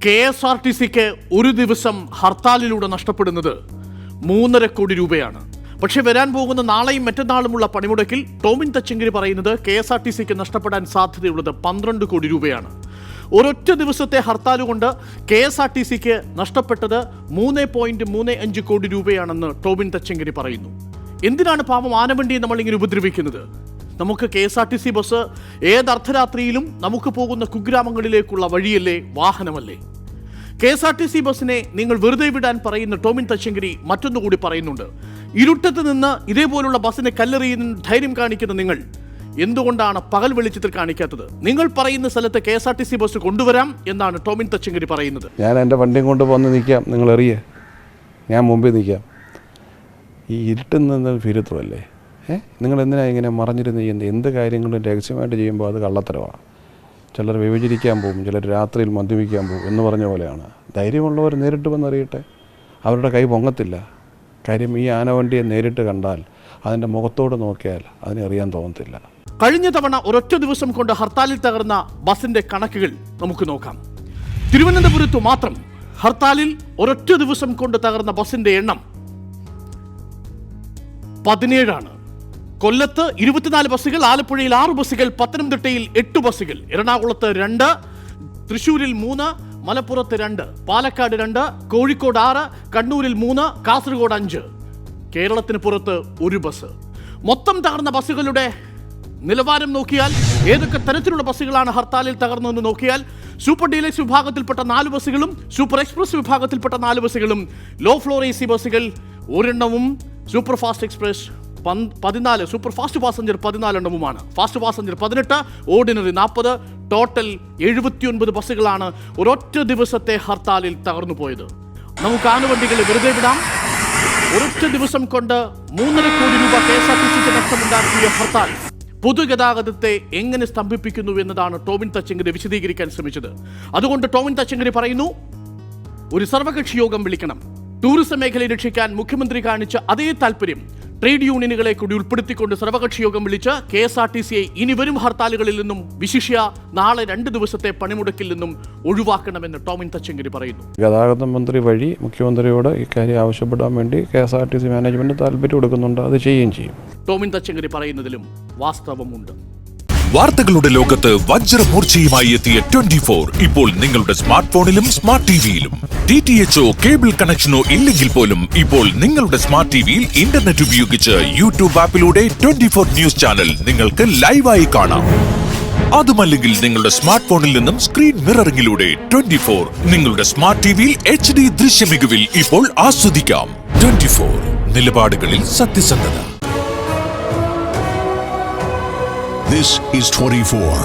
KSRTCക്ക് ഒരു ദിവസം ഹർത്താലിലൂടെ നഷ്ടപ്പെടുന്നത് 3.5 കോടി രൂപയാണ്. പക്ഷേ വരാൻ പോകുന്ന നാളെയും മറ്റന്നാളുമുള്ള പണിമുടക്കിൽ ടോമിൻ തച്ചങ്കരി പറയുന്നത് KSRTCക്ക് നഷ്ടപ്പെടാൻ സാധ്യതയുള്ളത് 12 കോടി രൂപയാണ്. ഒരൊറ്റ ദിവസത്തെ ഹർത്താൽ കൊണ്ട് KSRTCക്ക് നഷ്ടപ്പെട്ടത് 3.35 കോടി രൂപയാണെന്ന് ടോമിൻ തച്ചങ്കരി പറയുന്നു. എന്തിനാണ് പാവം ആനവണ്ടിയെ നമ്മളിങ്ങനെ ഉപദ്രവിക്കുന്നത്? നമുക്ക് KSRTC ബസ് ഏത് അർദ്ധരാത്രിയിലും നമുക്ക് പോകുന്ന കുഗ്രാമങ്ങളിലേക്കുള്ള വഴിയല്ലേ, വാഹനമല്ലേ? KSRTC ബസ്സിനെ നിങ്ങൾ വെറുതെ വിടാൻ പറയുന്ന ടോമിൻ തച്ചങ്കരി മറ്റൊന്നുകൂടി പറയുന്നുണ്ട്. ഇരുട്ടത്ത് നിന്ന് ഇതേപോലുള്ള ബസ്സിനെ കല്ലെറിയുന്ന ധൈര്യം കാണിക്കുന്ന നിങ്ങൾ എന്തുകൊണ്ടാണ് പകൽ വെളിച്ചത്തിൽ കാണിക്കാത്തത്? നിങ്ങൾ പറയുന്ന സ്ഥലത്ത് KSRTC ബസ് കൊണ്ടുവരാം എന്നാണ് ടോമിൻ തച്ചങ്കരി പറയുന്നത്. ഞാൻ എൻ്റെ വണ്ടിയും കൊണ്ട് വന്ന് നിൽക്കാം, നിങ്ങൾ എറിയേ, ഞാൻ മുമ്പിൽ നിൽക്കാം. ഈ ഇരുട്ടിൽ നിന്ന് ഫീരത്വമല്ലേ? നിങ്ങൾ എന്തിനാണ് ഇങ്ങനെ മറഞ്ഞിരുന്ന് ചെയ്യുന്നത്? എന്ത് കാര്യങ്ങളും രഹസ്യമായിട്ട് ചെയ്യുമ്പോൾ അത് കള്ളത്തരമാണ്. ചിലർ വ്യഭിചരിക്കാൻ പോകും, ചിലർ രാത്രിയിൽ മദ്യപിക്കാൻ പോകും എന്ന് പറഞ്ഞ പോലെയാണ്. ധൈര്യമുള്ളവർ നേരിട്ട് വന്നറിയട്ടെ, അവരുടെ കൈ പൊങ്ങത്തില്ല. കാര്യം ഈ ആനവണ്ടിയെ നേരിട്ട് കണ്ടാൽ അതിൻ്റെ മുഖത്തോട് നോക്കിയാൽ അതിനെ അറിയാൻ തോന്നത്തില്ല. കഴിഞ്ഞ തവണ ഒരൊറ്റ ദിവസം കൊണ്ട് ഹർത്താലിൽ തകർന്ന ബസിന്റെ കണക്കുകൾ നമുക്ക് നോക്കാം. തിരുവനന്തപുരത്ത് മാത്രം ഹർത്താലിൽ ഒരൊറ്റ ദിവസം കൊണ്ട് തകർന്ന ബസിന്റെ എണ്ണം 17 കൊല്ലത്ത് 24 ബസ്സുകൾ, ആലപ്പുഴയിൽ 6 ബസ്സുകൾ, പത്തനംതിട്ടയിൽ 8 ബസ്സുകൾ, എറണാകുളത്ത് 2, തൃശ്ശൂരിൽ 3, മലപ്പുറത്ത് 2, പാലക്കാട് 2, കോഴിക്കോട് 6, കണ്ണൂരിൽ 3, കാസർഗോഡ് 5. കേരളത്തിന് പുറത്ത് 1 ബസ്. മൊത്തം തകർന്ന ബസ്സുകളുടെ നിലവാരം നോക്കിയാൽ, ഏതൊക്കെ തരത്തിലുള്ള ബസ്സുകളാണ് ഹർത്താലിൽ തകർന്നതെന്ന് നോക്കിയാൽ, സൂപ്പർ ഡീലക്സ് വിഭാഗത്തിൽപ്പെട്ട 4 ബസ്സുകളും സൂപ്പർ എക്സ്പ്രസ് വിഭാഗത്തിൽപ്പെട്ട 4 ബസ്സുകളും, ലോ ഫ്ലോർ AC ബസ്സുകൾ 1 super fast express 14, super fast passenger 14 fast passenger 18, ordinary 40, total 79 ബസ്സുകളാണ് ഒരൊറ്റ ദിവസത്തെ ഹർത്താലിൽ തകർന്നു പോയത്. നമുക്ക് ആനവണ്ടികളെ വെറുതെ വിടാം. ഒരൊറ്റ ദിവസം കൊണ്ട് 3.5 കോടി രൂപ KSRTCക്ക് നഷ്ടമുണ്ടാക്കിയ ഹർത്താൽ പൊതുഗതാഗതത്തെ എങ്ങനെ സ്തംഭിപ്പിക്കുന്നു എന്നതാണ് ടോമിൻ തച്ചങ്കരി വിശദീകരിക്കാൻ ശ്രമിച്ചത്. അതുകൊണ്ട് ടോമിൻ തച്ചങ്കരി പറയുന്നു, ഒരു സർവകക്ഷി യോഗം വിളിക്കണം. ടൂറിസം മേഖലയെ രക്ഷിക്കാൻ മുഖ്യമന്ത്രി കാണിച്ച അതേ താല്പര്യം ട്രേഡ് യൂണിയനുകളെ കൂടി ഉൾപ്പെടുത്തിക്കൊണ്ട് സർവകക്ഷി യോഗം വിളിച്ച് KSRTCയെ ഇനി വരും ഹർത്താലുകളിൽ നിന്നും, വിശിഷ്യ നാളെ 2 ദിവസത്തെ പണിമുടക്കിൽ നിന്നും ഒഴിവാക്കണമെന്ന് ടോമിൻ തച്ചങ്കരി പറയുന്നു. ഗതാഗത മന്ത്രി വഴി മുഖ്യമന്ത്രിയോട് ഇക്കാര്യം ആവശ്യപ്പെടാൻ വേണ്ടി KSRTC മാനേജ്മെന്റ് താല്പര്യം കൊടുക്കുന്നുണ്ട്, അത് ചെയ്യുകയും ചെയ്യും. ടോമിൻ തച്ചങ്കരി പറയുന്നതിലും വാസ്തവമുണ്ട്. വാർത്തകളുടെ ലോകത്ത് വജ്രമൂർച്ചയുമായി എത്തിയ 24 ഇപ്പോൾ നിങ്ങളുടെ സ്മാർട്ട് ഫോണിലും സ്മാർട്ട് ടിവിയിലും. DTHO കേബിൾ കണക്ഷനോ ഇല്ലെങ്കിൽ പോലും ഇപ്പോൾ നിങ്ങളുടെ സ്മാർട്ട് ടിവിയിൽ ഇന്റർനെറ്റ് ഉപയോഗിച്ച് യൂട്യൂബ് ആപ്പിലൂടെ 24 ന്യൂസ് ചാനൽ നിങ്ങൾക്ക് ലൈവായി കാണാം. അതുമല്ലെങ്കിൽ നിങ്ങളുടെ സ്മാർട്ട് ഫോണിൽ നിന്നും സ്ക്രീൻ മിററിംഗിലൂടെ 24 നിങ്ങളുടെ സ്മാർട്ട് ടിവിയിൽ HD ദൃശ്യമികവിൽ ഇപ്പോൾ ആസ്വദിക്കാം. 24 നിലപാടുകളിൽ സത്യസന്ധത. This is 24.